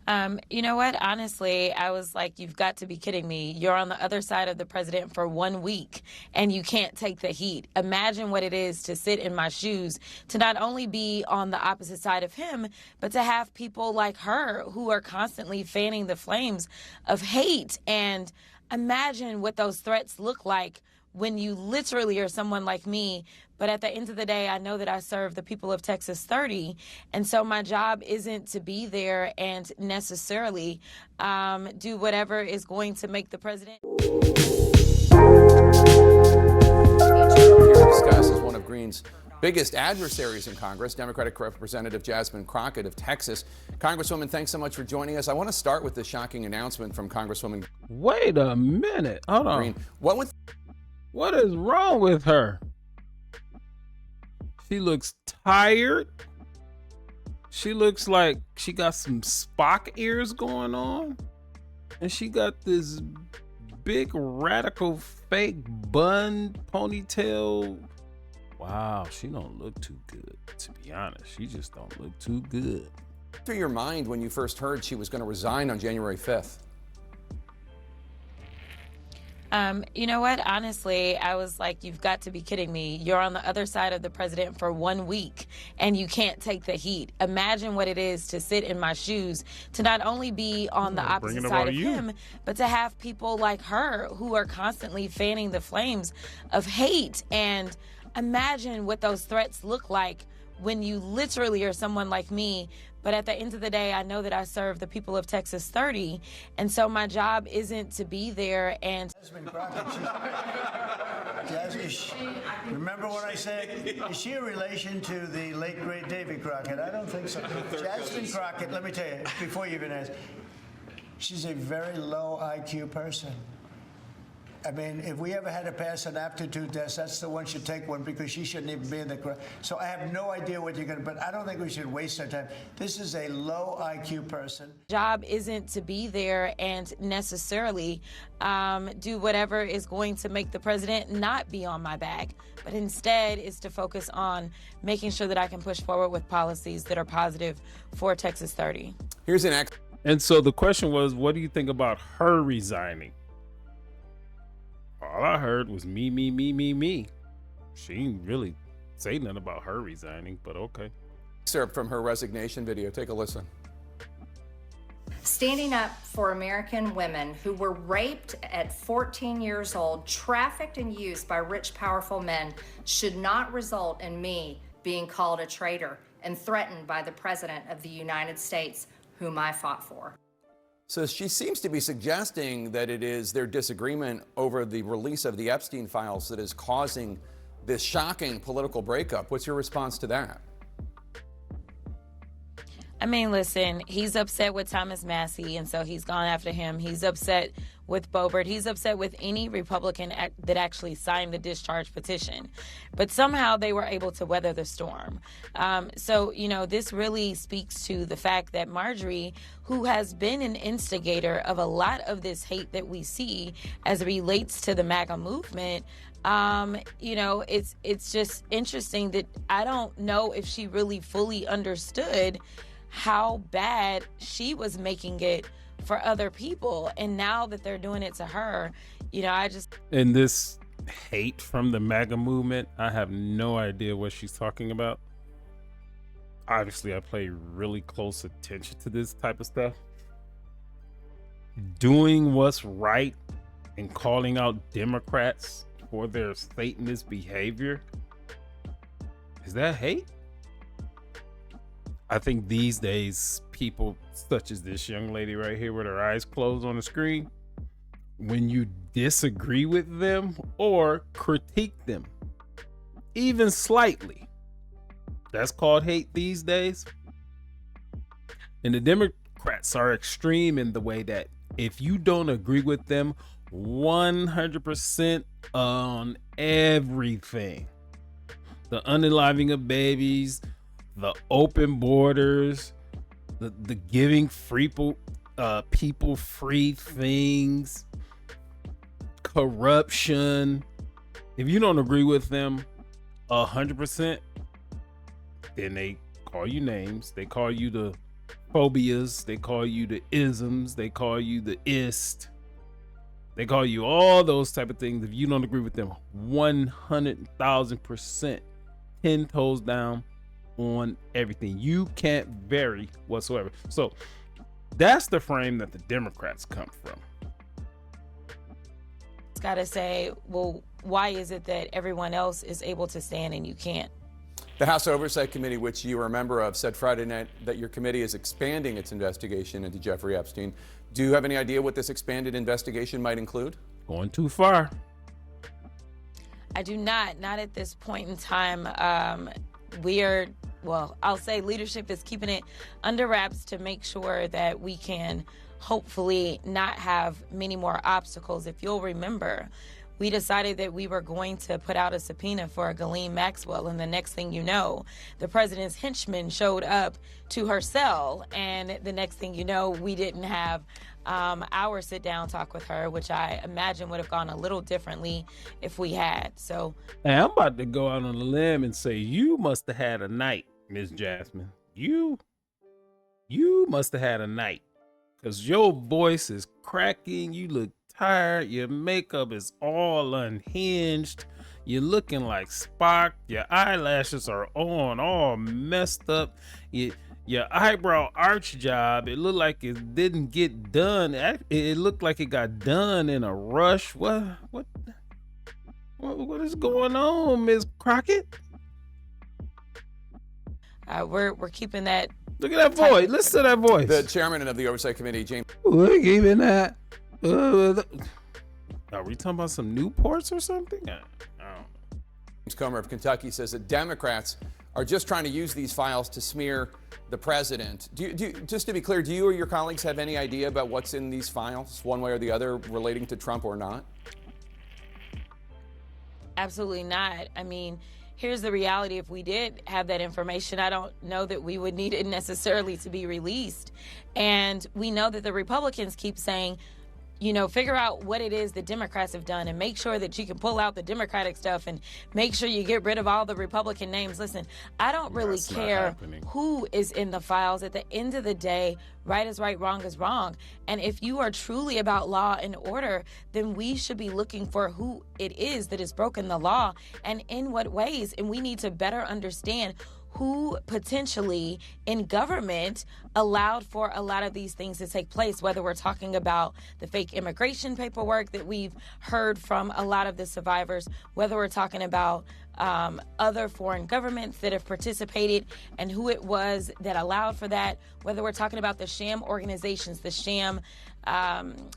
You know what? Honestly, I was like, you've got to be kidding me. You're on the other side of the president for 1 week and you can't take the heat. Imagine what it is to sit in my shoes, to not only be on the opposite side of him, but to have people like her who are constantly fanning the flames of hate. And imagine what those threats look like when you literally are someone like me. But at the end of the day, I know that I serve the people of Texas 30. And so my job isn't to be there and necessarily do whatever is going to make the president. Here to discuss is one of Green's biggest adversaries in Congress, Democratic Representative Jasmine Crockett of Texas. Congresswoman, thanks so much for joining us. I want to start with the shocking announcement from Congresswoman. Wait a minute. Hold on. Green. What is wrong with her? She looks tired. She looks like she got some Spock ears going on. And she got this big radical fake bun ponytail. Wow, she don't look too good, to be honest. She just don't look too good. Through your mind when you first heard she was going to resign on January 5th? You know what? Honestly, I was like, you've got to be kidding me. You're on the other side of the president for 1 week and you can't take the heat. Imagine what it is to sit in my shoes, to not only be on the opposite side of him, but to have people like her who are constantly fanning the flames of hate. And imagine what those threats look like when you literally are someone like me. But at the end of the day, I know that I serve the people of Texas 30. And so my job isn't to be there and... Jasmine Crockett. Remember what I said? Is she a relation to the late, great Davy Crockett? I don't think so. Jasmine Crockett, let me tell you, before you even ask, she's a very low IQ person. I mean, if we ever had to pass an aptitude test, that's the one should take one because she shouldn't even be in the crowd. So I have no idea what you're going to, but I don't think we should waste our time. This is a low IQ person. Job isn't to be there and necessarily do whatever is going to make the president not be on my back, but instead is to focus on making sure that I can push forward with policies that are positive for Texas 30. Here's an And so the question was, what do you think about her resigning? All I heard was me. She didn't really say nothing about her resigning, but okay. excerpt from her resignation video. Take a listen. Standing up for American women who were raped at 14 years old, trafficked and used by rich, powerful men should not result in me being called a traitor and threatened by the President of the United States, whom I fought for. So she seems to be suggesting that it is their disagreement over the release of the Epstein files that is causing this shocking political breakup. What's your response to that? I mean, listen, he's upset with Thomas Massie, and so he's gone after him. He's upset with Boebert. He's upset with any Republican that actually signed the discharge petition. But somehow they were able to weather the storm. So, you know, this really speaks to the fact that Marjorie, who has been an instigator of a lot of this hate that we see as it relates to the MAGA movement, you know, it's just interesting that I don't know if she really fully understood how bad she was making it for other people. And now that they're doing it to her, you know, And this hate from the MAGA movement, I have no idea what she's talking about. Obviously, I pay really close attention to this type of stuff. Doing what's right and calling out Democrats for their Satanist behavior, is that hate? I think these days, people such as this young lady right here with her eyes closed on the screen, when you disagree with them or critique them, even slightly, that's called hate these days. And the Democrats are extreme in the way that if you don't agree with them 100% on everything, the unaliving of babies, the open borders, the giving people free things, corruption. If you don't agree with them 100%, then they call you names. They call you the phobias. They call you the isms. They call you the ist. They call you all those type of things. If you don't agree with them, 100,000%, 10 toes down on everything. You can't vary whatsoever. So that's the frame that the Democrats come from. It's got to say, well, why is it that everyone else is able to stand and you can't? The House Oversight Committee, which you are a member of, said Friday night that your committee is expanding its investigation into Jeffrey Epstein. Do you have any idea what this expanded investigation might include? Going too far. I do not at this point in time. I'll say leadership is keeping it under wraps to make sure that we can hopefully not have many more obstacles. If you'll remember, we decided that we were going to put out a subpoena for Ghislaine Maxwell, and the next thing you know, the president's henchman showed up to her cell, and the next thing you know, we didn't have our sit-down talk with her, which I imagine would have gone a little differently if we had. So, hey, I'm about to go out on a limb and say you must have had a night, Miss Jasmine. You must have had a night, because your voice is cracking. You look tired. Your makeup is all unhinged. You're looking like Spock. Your eyelashes are on, all messed up. Your eyebrow arch job, it looked like it didn't get done. It looked like it got done in a rush. What is going on, Miss Crockett? We're keeping that. Look at that voice. Listen to that voice. The chairman of the Oversight Committee, James. We're keeping that. Are we talking about some Newports or something? James Comer of Kentucky says that Democrats are just trying to use these files to smear the president. Just to be clear, do you or your colleagues have any idea about what's in these files, one way or the other, relating to Trump or not? Absolutely not. I mean, here's the reality. If we did have that information, I don't know that we would need it necessarily to be released. And we know that the Republicans keep saying, figure out what it is the Democrats have done and make sure that you can pull out the Democratic stuff and make sure you get rid of all the Republican names. Listen, I don't really care who is in the files. At the end of the day, right is right, wrong is wrong. And if you are truly about law and order, then we should be looking for who it is that has broken the law and in what ways. And we need to better understand who potentially in government allowed for a lot of these things to take place, whether we're talking about the fake immigration paperwork that we've heard from a lot of the survivors, whether we're talking about other foreign governments that have participated and who it was that allowed for that, whether we're talking about the sham organizations, the sham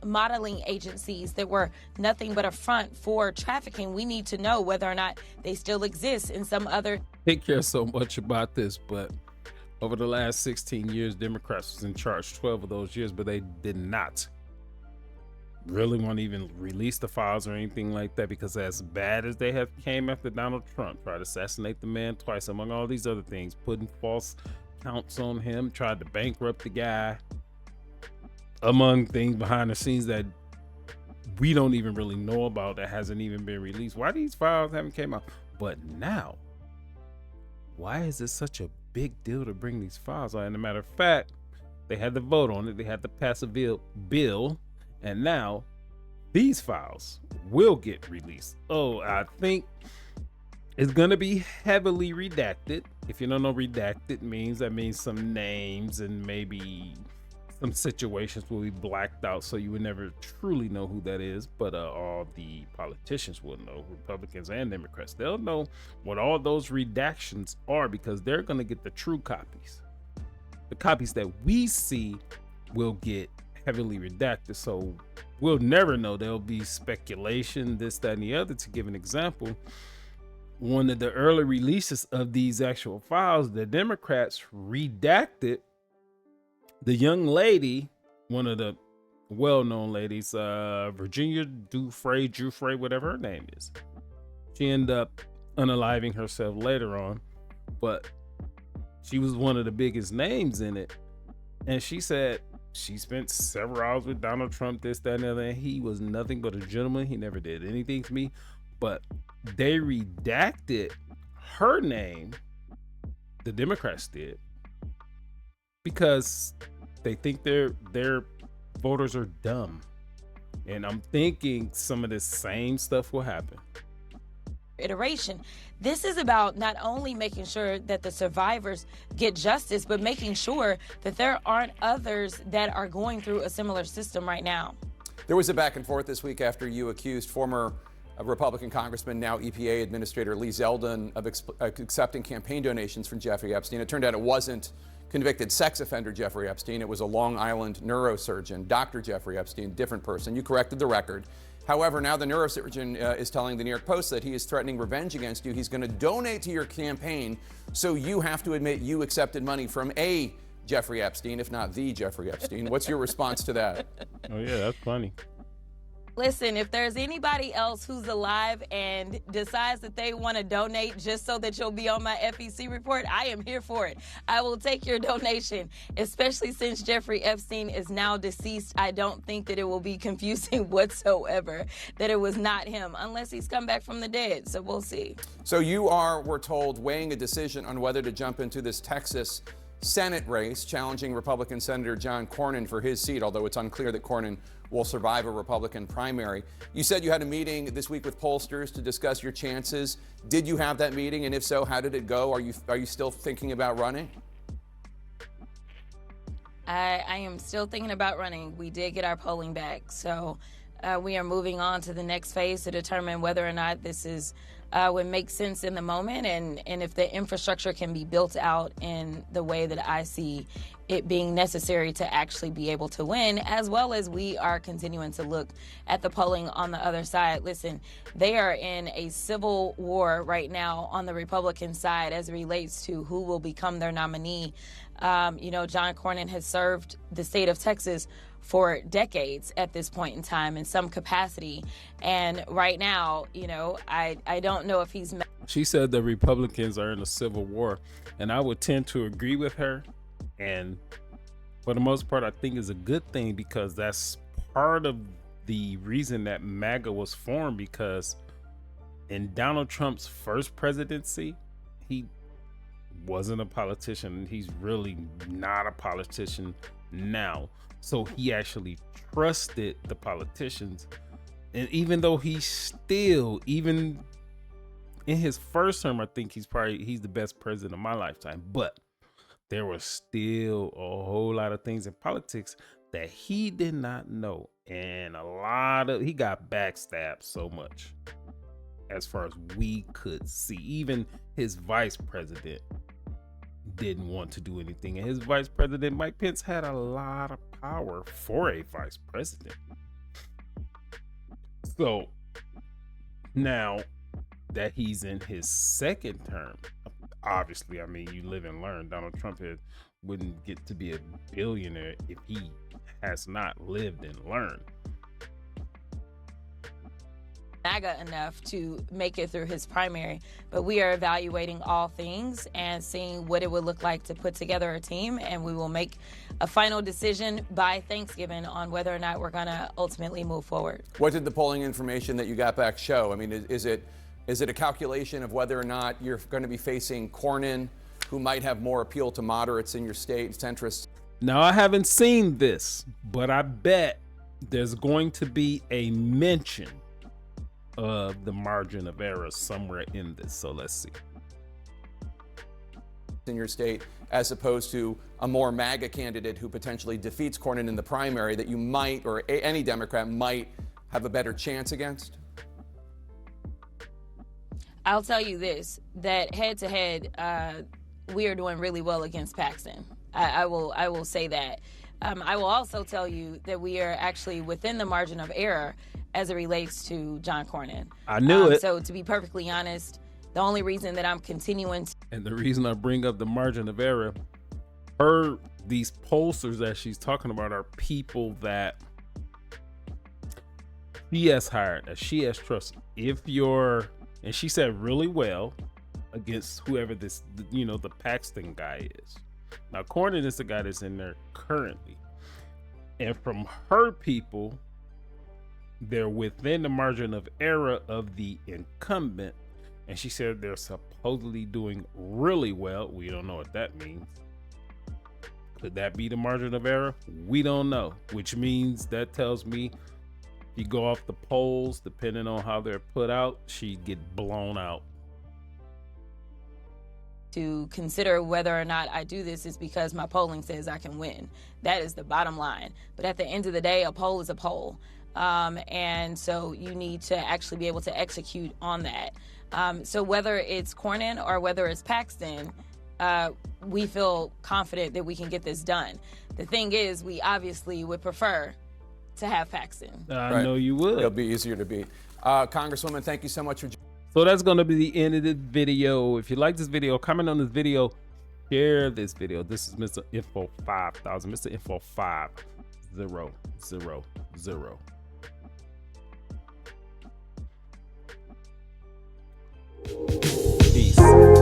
modeling agencies that were nothing but a front for trafficking. We need to know whether or not they still exist in some other. They care so much about this, but over the last 16 years, Democrats was in charge 12 of those years, but they did not really want to even release the files or anything like that, because as bad as they have came after Donald Trump, tried to assassinate the man twice, among all these other things, putting false counts on him, tried to bankrupt the guy, among things behind the scenes that we don't even really know about, that hasn't even been released. Why these files haven't came out? But now, why is it such a big deal to bring these files out? And a matter of fact, they had to vote on it. They had to pass a bill, and now these files will get released. Oh, I think it's gonna be heavily redacted. If you don't know redacted means, that means some names and maybe some situations will be blacked out, so you would never truly know who that is. But all the politicians will know, Republicans and Democrats. They'll know what all those redactions are, because they're going to get the true copies. The copies that we see will get heavily redacted, so we'll never know. There'll be speculation, this, that, and the other. To give an example, one of the early releases of these actual files, the Democrats redacted the young lady, one of the well-known ladies, Virginia Giuffre, whatever her name is. She ended up unaliving herself later on, but she was one of the biggest names in it. And she said she spent several hours with Donald Trump, this, that, and the other, and he was nothing but a gentleman. He never did anything to me. But they redacted her name, the Democrats did, because they think their voters are dumb. And I'm thinking some of this same stuff will happen. Iteration. This is about not only making sure that the survivors get justice, but making sure that there aren't others that are going through a similar system right now. There was a back and forth this week after you accused former Republican Congressman, now EPA Administrator Lee Zeldin, of accepting campaign donations from Jeffrey Epstein. It turned out it wasn't convicted sex offender Jeffrey Epstein. It was a Long Island neurosurgeon, Dr. Jeffrey Epstein, different person. You corrected the record. However, now the neurosurgeon is telling the New York Post that he is threatening revenge against you. He's going to donate to your campaign, so you have to admit you accepted money from a Jeffrey Epstein, if not the Jeffrey Epstein. What's your response to that? Oh, yeah, that's funny. Listen, if there's anybody else who's alive and decides that they want to donate just so that you'll be on my FEC report, I am here for it. I will take your donation, especially since Jeffrey Epstein is now deceased. I don't think that it will be confusing whatsoever that it was not him, unless he's come back from the dead. So we'll see. So you are, we're told, weighing a decision on whether to jump into this Texas Senate race, challenging Republican Senator John Cornyn for his seat, although it's unclear that Cornyn will survive a Republican primary. You said you had a meeting this week with pollsters to discuss your chances. Did you have that meeting? And if so, how did it go? Are you still thinking about running? I am still thinking about running. We did get our polling back. So we are moving on to the next phase to determine whether or not this is would make sense in the moment, and if the infrastructure can be built out in the way that I see it being necessary to actually be able to win, as well as we are continuing to look at the polling on the other side. Listen, they are in a civil war right now on the Republican side as it relates to who will become their nominee. John Cornyn has served the state of Texas for decades at this point in time in some capacity. And right now, I don't know if he's... She said the Republicans are in a civil war, and I would tend to agree with her. And for the most part, I think it's a good thing, because that's part of the reason that MAGA was formed, because in Donald Trump's first presidency, he wasn't a politician. He's really not a politician now. So he actually trusted the politicians. And even though even in his first term, I think he's the best president of my lifetime. But there was still a whole lot of things in politics that he did not know. And he got backstabbed so much, as far as we could see. Even his vice president didn't want to do anything, and his vice president Mike Pence had a lot of power for a vice president. So now that he's in his second term, obviously, you live and learn. Donald Trump wouldn't get to be a billionaire if he has not lived and learned. MAGA enough to make it through his primary, but we are evaluating all things and seeing what it would look like to put together a team, and we will make a final decision by Thanksgiving on whether or not we're going to ultimately move forward. What did the polling information that you got back show? Is it a calculation of whether or not you're going to be facing Cornyn, who might have more appeal to moderates in your state, centrists? Now, I haven't seen this, but I bet there's going to be a mention of the margin of error somewhere in this. So let's see. In your state, as opposed to a more MAGA candidate who potentially defeats Cornyn in the primary, that you might, or any Democrat might, have a better chance against? I'll tell you this, that head to head, we are doing really well against Paxton. I will say that. I will also tell you that we are actually within the margin of error as it relates to John Cornyn. I knew it. So to be perfectly honest, the only reason that I'm continuing and the reason I bring up the margin of error, these pollsters that she's talking about are people that she has hired, that she has trusted. And she said really well against whoever the Paxton guy is. Now, Cornyn is the guy that's in there currently. And from her people, they're within the margin of error of the incumbent. And she said they're supposedly doing really well. We don't know what that means. Could that be the margin of error? We don't know, which means that tells me if you go off the polls, depending on how they're put out, she'd get blown out. To consider whether or not I do this is because my polling says I can win. That is the bottom line. But at the end of the day, a poll is a poll. And so you need to actually be able to execute on that. So whether it's Cornyn or whether it's Paxton, we feel confident that we can get this done. The thing is, we obviously would prefer to have Paxton. I know you would. It'll be easier to beat. Congresswoman, thank you so much for joining. So that's going to be the end of this video. If you like this video, comment on this video, share this video. This is Mr. Info 5000, Mr. Info 5000. Peace.